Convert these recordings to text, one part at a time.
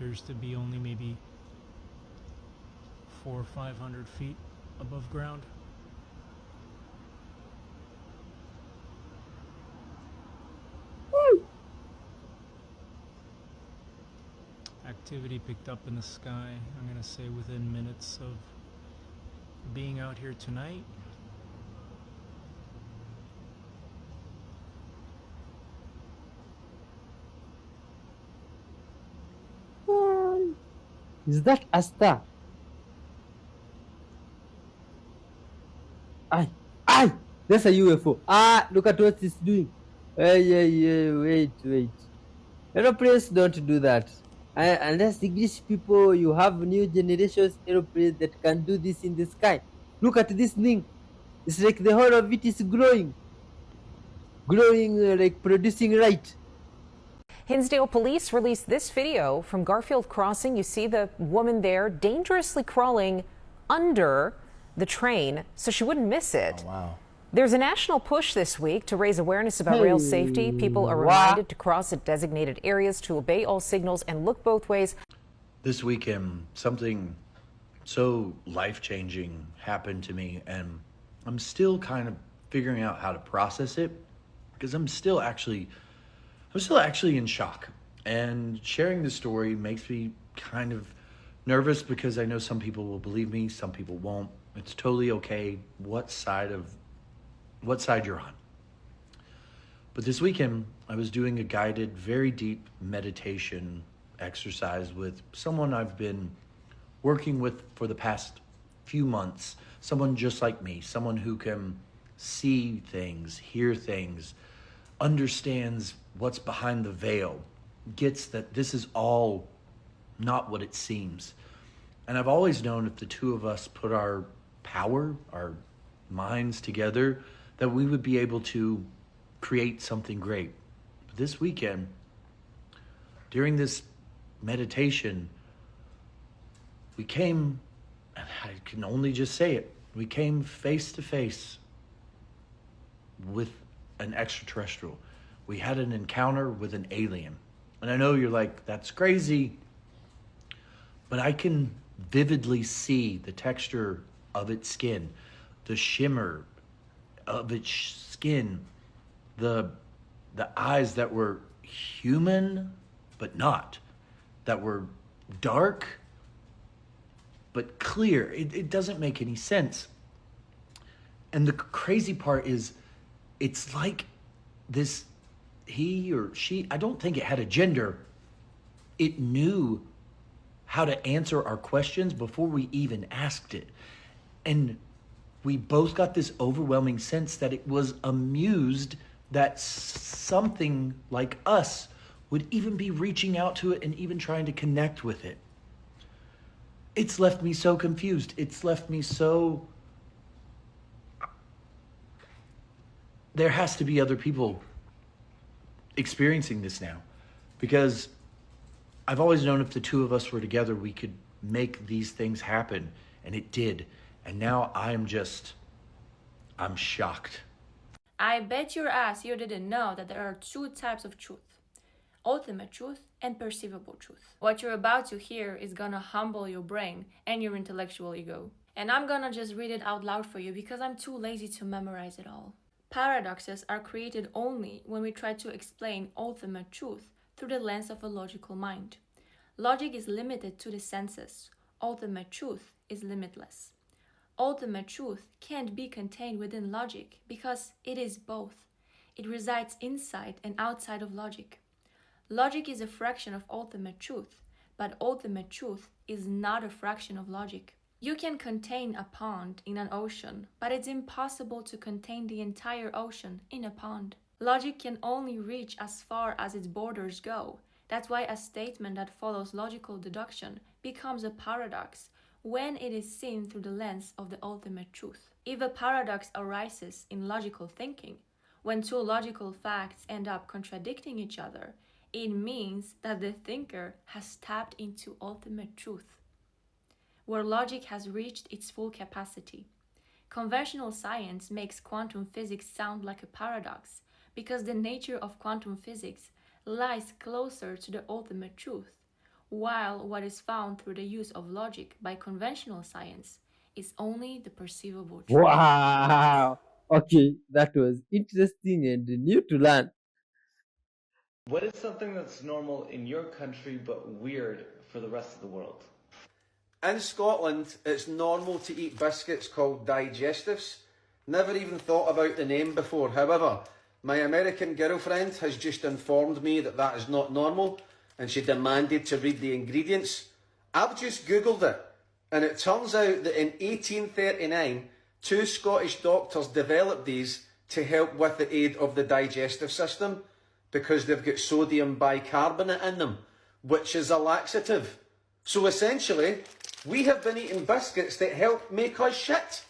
appears to be only maybe 400 or 500 feet above ground. Activity picked up in the sky, I'm gonna say within minutes of being out here tonight. Is that a star? Aye, that's a UFO. Look at what it's doing. Yeah, wait. Aeroplanes don't do that. Unless English people, you have new generations aeroplanes that can do this in the sky. Look at this thing. It's like the whole of it is glowing, like producing light. Hinsdale police released this video from Garfield Crossing. You see the woman there dangerously crawling under the train so she wouldn't miss it. Oh, wow. There's a national push this week to raise awareness about Hey, rail safety. People are wow. reminded to cross at designated areas, to obey all signals, and look both ways. This weekend, something so life-changing happened to me, and I'm still kind of figuring out how to process it because I'm still actually in shock. And sharing this story makes me kind of nervous because I know some people will believe me, some people won't. It's totally okay what side you're on. But this weekend, I was doing a guided, very deep meditation exercise with someone I've been working with for the past few months, someone just like me, someone who can see things, hear things, understands what's behind the veil, gets that this is all not what it seems. And I've always known if the two of us put our power, our minds together, that we would be able to create something great. But this weekend, during this meditation, we came, and I can only just say it, we came face to face with an extraterrestrial. We had an encounter with an alien. And I know you're like, that's crazy, but I can vividly see the texture of its skin, the shimmer of its skin, the eyes that were human, but not, that were dark, but clear. It doesn't make any sense. And the crazy part is, it's like this, he or she, I don't think it had a gender. It knew how to answer our questions before we even asked it. And we both got this overwhelming sense that it was amused that something like us would even be reaching out to it and even trying to connect with it. It's left me so confused. It's left me so... There has to be other people experiencing this now, because I've always known if the two of us were together, we could make these things happen, and it did. And now I'm shocked. I bet your ass you didn't know that there are two types of truth: ultimate truth and perceivable truth. What you're about to hear is gonna humble your brain and your intellectual ego. And I'm gonna just read it out loud for you because I'm too lazy to memorize it all. Paradoxes are created only when we try to explain ultimate truth through the lens of a logical mind. Logic is limited to the senses. Ultimate truth is limitless. Ultimate truth can't be contained within logic because it is both. It resides inside and outside of logic. Logic is a fraction of ultimate truth, but ultimate truth is not a fraction of logic. You can contain a pond in an ocean, but it's impossible to contain the entire ocean in a pond. Logic can only reach as far as its borders go. That's why a statement that follows logical deduction becomes a paradox when it is seen through the lens of the ultimate truth. If a paradox arises in logical thinking, when two logical facts end up contradicting each other, it means that the thinker has tapped into ultimate truth, where logic has reached its full capacity. Conventional science makes quantum physics sound like a paradox because the nature of quantum physics lies closer to the ultimate truth, while what is found through the use of logic by conventional science is only the perceivable truth. Wow. Okay, that was interesting and new to learn. What is something that's normal in your country but weird for the rest of the world? In Scotland, it's normal to eat biscuits called digestives. Never even thought about the name before. However, my American girlfriend has just informed me that that is not normal, and she demanded to read the ingredients. I've just Googled it, and it turns out that in 1839, 2 Scottish doctors developed these to help with the aid of the digestive system, because they've got sodium bicarbonate in them, which is a laxative. So essentially, we have been eating biscuits that help make us shit.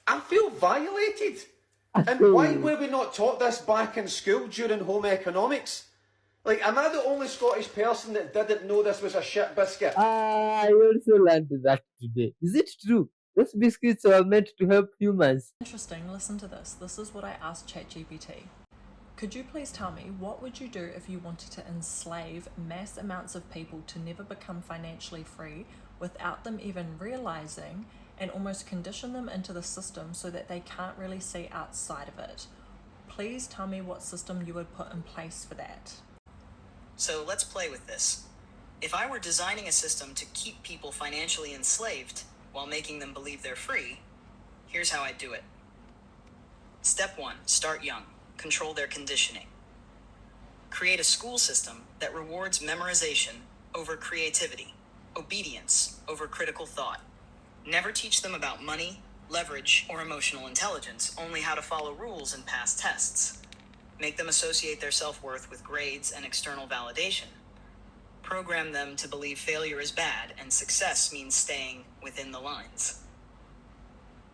I feel violated. And why were we not taught this back in school during home economics? Like, am I the only Scottish person that didn't know this was a shit biscuit? I also learned that today. Is it true? Those biscuits are meant to help humans. Interesting, listen to this. This is what I asked ChatGPT. Could you please tell me, what would you do if you wanted to enslave mass amounts of people to never become financially free without them even realizing, and almost condition them into the system so that they can't really see outside of it? Please tell me what system you would put in place for that. So let's play with this. If I were designing a system to keep people financially enslaved while making them believe they're free, here's how I'd do it. Step 1, start young. Control their conditioning. Create a school system that rewards memorization over creativity, obedience over critical thought. Never teach them about money, leverage, or emotional intelligence, only how to follow rules and pass tests. Make them associate their self-worth with grades and external validation. Program them to believe failure is bad and success means staying within the lines.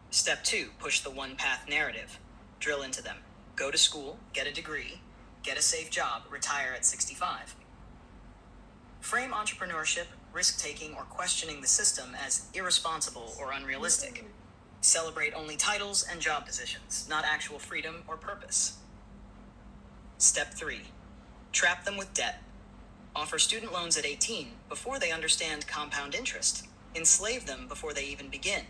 Step 2, push the one-path narrative. Drill into them. Go to school, get a degree, get a safe job, retire at 65. Frame entrepreneurship, risk-taking, or questioning the system as irresponsible or unrealistic. Celebrate only titles and job positions, not actual freedom or purpose. Step 3, trap them with debt. Offer student loans at 18 before they understand compound interest. Enslave them before they even begin.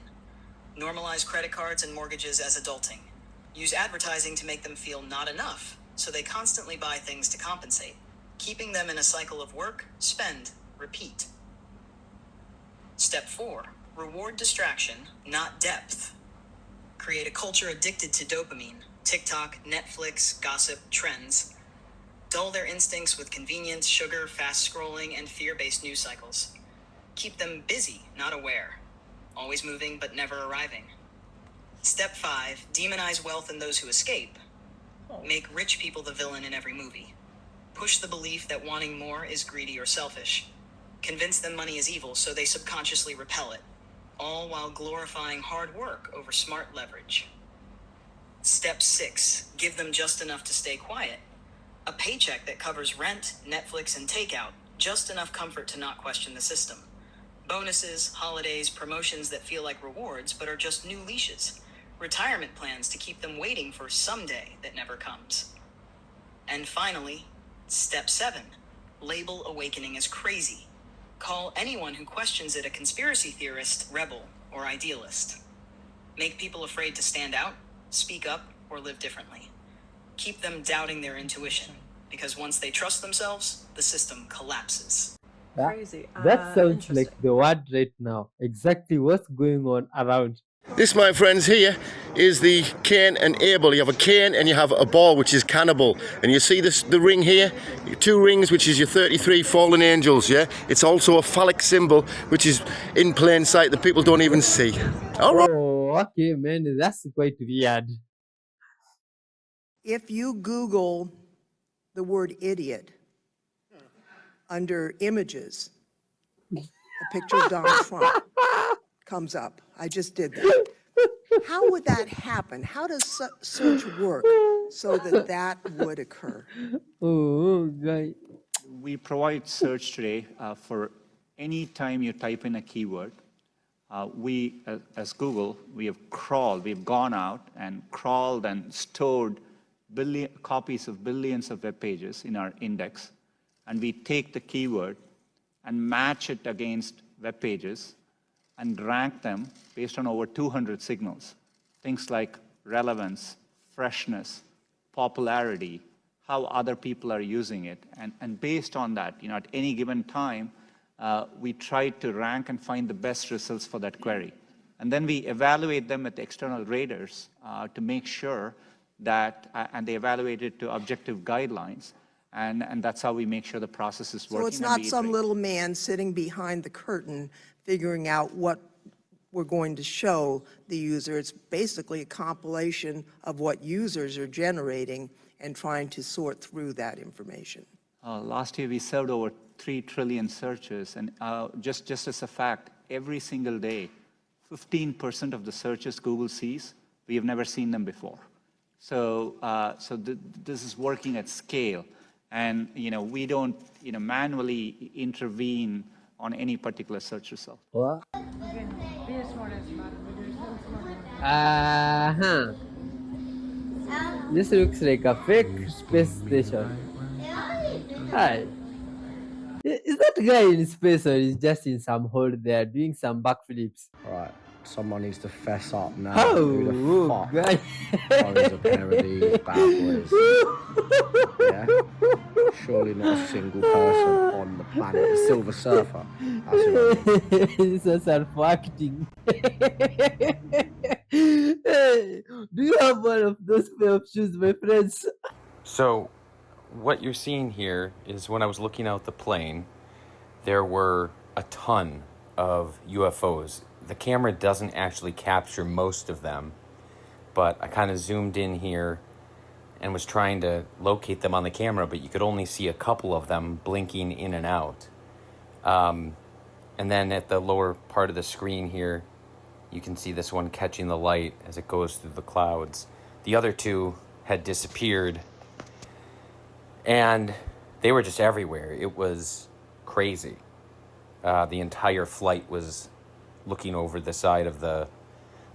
Normalize credit cards and mortgages as adulting. Use advertising to make them feel not enough, so they constantly buy things to compensate, keeping them in a cycle of work, spend, repeat. Step 4, reward distraction, not depth. Create a culture addicted to dopamine, TikTok, Netflix, gossip, trends. Dull their instincts with convenience, sugar, fast scrolling, and fear-based news cycles. Keep them busy, not aware. Always moving, but never arriving. Step 5, demonize wealth and those who escape. Make rich people the villain in every movie. Push the belief that wanting more is greedy or selfish. Convince them money is evil so they subconsciously repel it, all while glorifying hard work over smart leverage. Step 6, give them just enough to stay quiet. A paycheck that covers rent, Netflix, and takeout, just enough comfort to not question the system. Bonuses, holidays, promotions that feel like rewards but are just new leashes. Retirement plans to keep them waiting for someday that never comes. And finally, step 7, label awakening as crazy. Call anyone who questions it a conspiracy theorist, rebel, or idealist. Make people afraid to stand out, speak up, or live differently. Keep them doubting their intuition, because once they trust themselves, the system collapses. Crazy. That sounds Interesting. like the word right now. Exactly what's going on around. This, my friends, here is the Cain and Abel. You have a Cain and you have a ball, which is cannibal. And you see this, the ring here, 2 rings, which is your 33 fallen angels, yeah? It's also a phallic symbol, which is in plain sight that people don't even see. All right. Oh, okay, man, that's quite weird. If you Google the word idiot under images, a picture of Donald Trump comes up. I just did that. How would that happen? How does search work so that that would occur? Oh, guy. We provide search today for any time you type in a keyword. We, as Google, we've gone out and crawled and stored copies of billions of web pages in our index, and we take the keyword and match it against web pages and rank them based on over 200 signals. Things like relevance, freshness, popularity, how other people are using it. And based on that, at any given time, we try to rank and find the best results for that query. And then we evaluate them with external raters to make sure that, and they evaluate it to objective guidelines. And that's how we make sure the process is working. So it's not some little man sitting behind the curtain figuring out what we're going to show the user. It's basically a compilation of what users are generating and trying to sort through that information. Last year, we served over 3 trillion searches. And just as a fact, every single day, 15% of the searches Google sees, we have never seen them before. So, this is working at scale. And we don't manually intervene on any particular search result. What? This looks like a fake space station. Hi. Is that guy in space or is just in some hole there doing some backflips? Alright, someone needs to fess up now. Oh, who the fuck guy. owns a pair of these bad boys? Yeah? Surely not a single person on the planet. A Silver Surfer. That's who I mean. This is self-acting. Hey, do you have one of those pair of shoes, my friends? So, what you're seeing here is when I was looking out the plane, there were a ton of UFOs. The camera doesn't actually capture most of them, but I kind of zoomed in here and was trying to locate them on the camera, but you could only see a couple of them blinking in and out. And then at the lower part of the screen here, you can see this one catching the light as it goes through the clouds. The other two had disappeared, and they were just everywhere. It was crazy. The entire flight was looking over the side of the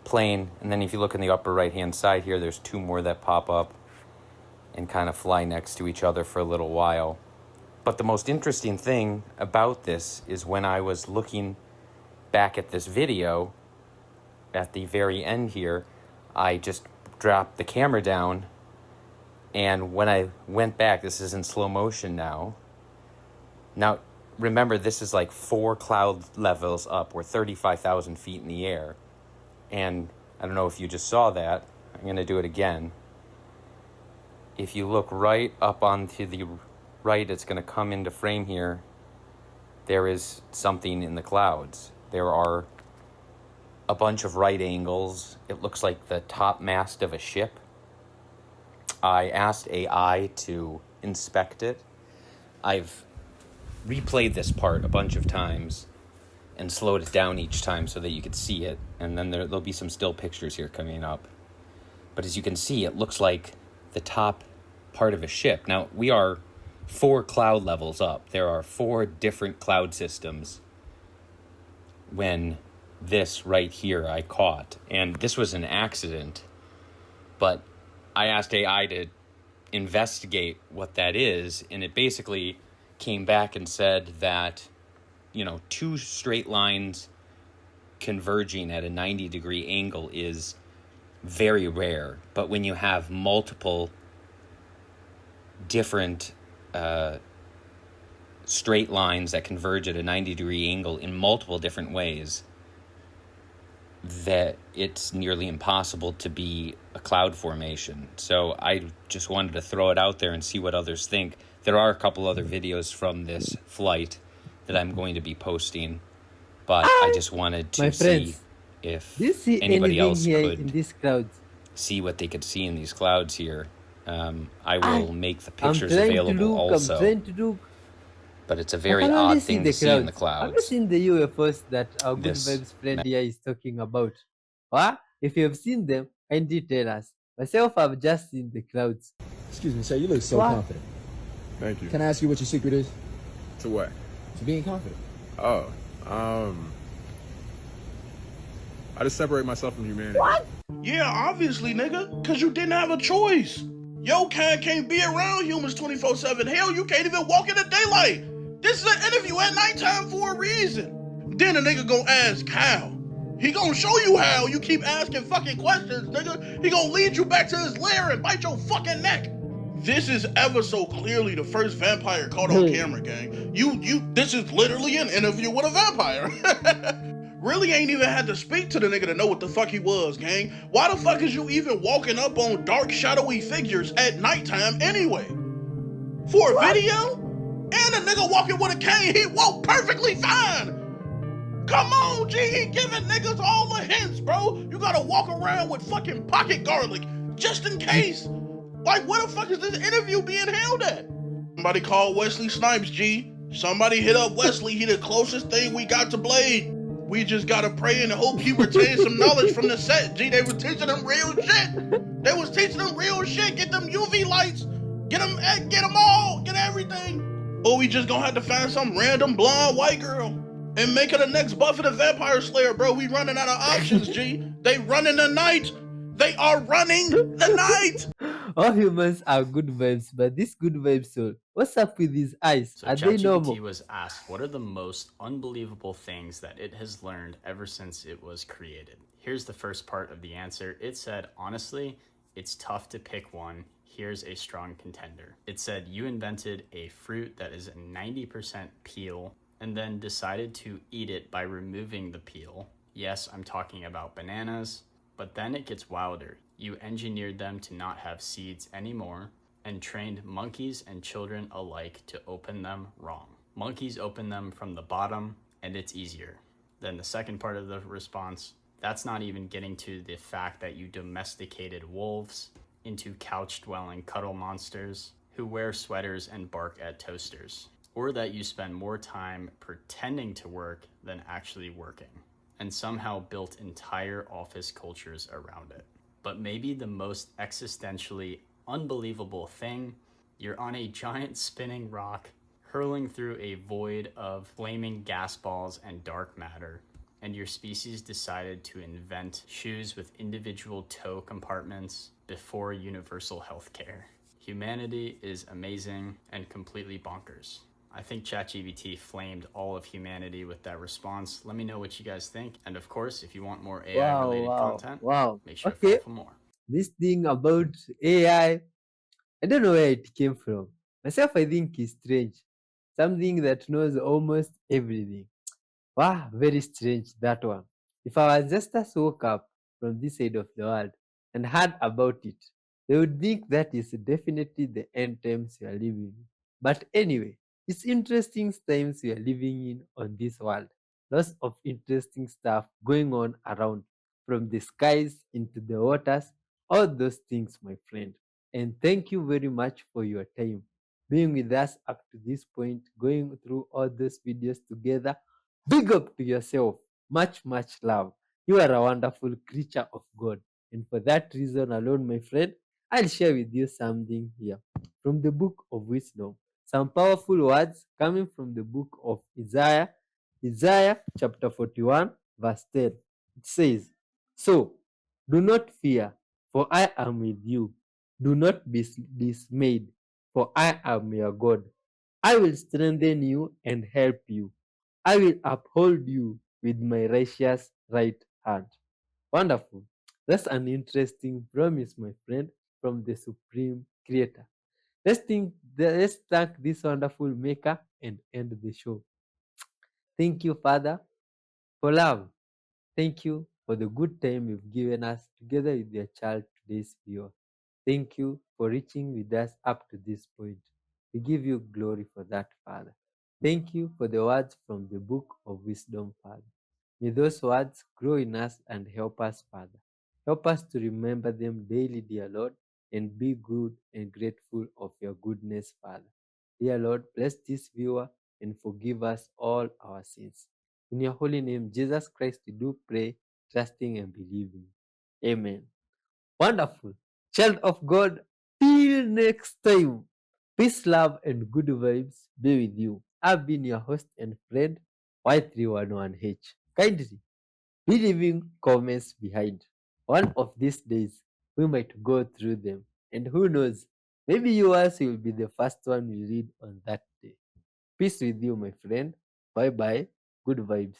plane. And then if you look in the upper right-hand side here, there's 2 more that pop up and kind of fly next to each other for a little while. But the most interesting thing about this is when I was looking back at this video, at the very end here, I just dropped the camera down, and when I went back, this is in slow motion now. Now, remember, this is like 4 cloud levels up. We're 35,000 feet in the air. And I don't know if you just saw that. I'm going to do it again. If you look right up onto the right, it's going to come into frame here. There is something in the clouds. There are a bunch of right angles. It looks like the top mast of a ship. I asked AI to inspect it. I've replayed this part a bunch of times and slowed it down each time so that you could see it. And then there'll be some still pictures here coming up. But as you can see, it looks like the top part of a ship. Now, we are 4 cloud levels up. There are 4 different cloud systems when this right here I caught. And this was an accident, but I asked AI to investigate what that is, and it basically came back and said that, 2 straight lines converging at a 90-degree angle is very rare. But when you have multiple different straight lines that converge at a 90-degree angle in multiple different ways, that it's nearly impossible to be a cloud formation. So I just wanted to throw it out there and see what others think. There are a couple other videos from this flight that I'm going to be posting, but I just wanted to see if anybody else could see what they could see in these clouds here. I will make the pictures available also. But it's a very odd thing to see in the clouds. Have you seen the UFOs that our good vibes friend here is talking about? What? If you have seen them, kindly tell us. Myself, I've just seen the clouds. Excuse me, sir, you look so confident. Thank you. Can I ask you what your secret is? To what? To being confident. Oh, I just separate myself from humanity. What? Yeah, obviously, nigga, because you didn't have a choice. Your kind can't be around humans 24/7. Hell, you can't even walk in the daylight. This is an interview at nighttime for a reason. Then a nigga gon' ask how. He gonna show you how. You keep asking fucking questions, nigga. He gonna lead you back to his lair and bite your fucking neck. This is ever so clearly the first vampire caught on camera, gang. This is literally an interview with a vampire. Really ain't even had to speak to the nigga to know what the fuck he was, gang. Why the fuck is you even walking up on dark, shadowy figures at nighttime anyway? For a video? And a nigga walking with a cane, he walked perfectly fine. Come on, G, he giving niggas all the hints, bro. You gotta walk around with fucking pocket garlic, just in case. Like, where the fuck is this interview being held at? Somebody call Wesley Snipes, G. Somebody hit up Wesley, he the closest thing we got to Blade. We just gotta pray and hope he retains some knowledge from the set, G. They were teaching them real shit. They was teaching them real shit. Get them UV lights. Get them all. Get everything. Or we just gonna have to find some random blonde white girl and make her the next Buffy the Vampire Slayer, bro. We running out of options, G. They running the night. They are running the night. All humans are good vibes, but this good vibes soul. What's up with these eyes? So Are they normal? ChatGPT was asked, what are the most unbelievable things that it has learned ever since it was created? Here's the first part of the answer. It said, honestly, it's tough to pick one. Here's a strong contender. It said, you invented a fruit that is 90% peel and then decided to eat it by removing the peel. Yes, I'm talking about bananas. But then it gets wilder. You engineered them to not have seeds anymore and trained monkeys and children alike to open them wrong. Monkeys open them from the bottom and it's easier. Then the second part of the response, that's not even getting to the fact that you domesticated wolves into couch-dwelling cuddle monsters who wear sweaters and bark at toasters, or that you spend more time pretending to work than actually working, and somehow built entire office cultures around it. But maybe the most existentially unbelievable thing, you're on a giant spinning rock, hurling through a void of flaming gas balls and dark matter, and your species decided to invent shoes with individual toe compartments before universal healthcare. Humanity is amazing and completely bonkers. I think ChatGPT flamed all of humanity with that response. Let me know what you guys think. And of course, if you want more AI-related content, make sure to follow for more. This thing about AI, I don't know where it came from. Myself, I think it's strange. Something that knows almost everything. Wow, very strange, that one. If our ancestors woke up from this side of the world and heard about it, they would think that is definitely the end times we are living in. But anyway, it's interesting times we are living in on this world. Lots of interesting stuff going on around, from the skies into the waters, all those things, my friend. And thank you very much for your time being with us up to this point, going through all those videos together. Big up to yourself. Much, much love. You are a wonderful creature of God. And for that reason alone, my friend, I'll share with you something here from the book of wisdom. Some powerful words coming from the book of Isaiah chapter 41, verse 10. It says, so do not fear, for I am with you. Do not be dismayed, for I am your God. I will strengthen you and help you. I will uphold you with my righteous right hand. Wonderful. That's an interesting promise, my friend, from the Supreme Creator. Let's thank this wonderful Maker and end the show. Thank you, Father, for love. Thank you for the good time you've given us together with your child, today's viewer. Thank you for reaching with us up to this point. We give you glory for that, Father. Thank you for the words from the book of wisdom, Father. May those words grow in us and help us, Father. Help us to remember them daily, dear Lord, and be good and grateful of your goodness, Father. Dear Lord, bless this viewer and forgive us all our sins. In your holy name, Jesus Christ, we do pray, trusting and believing. Amen. Wonderful. Child of God, till next time. Peace, love, and good vibes be with you. I've been your host and friend, Y311H. Kindly be leaving comments behind. One of these days, we might go through them. And who knows, maybe yours will be the first one we read on that day. Peace with you, my friend. Bye bye. Good vibes.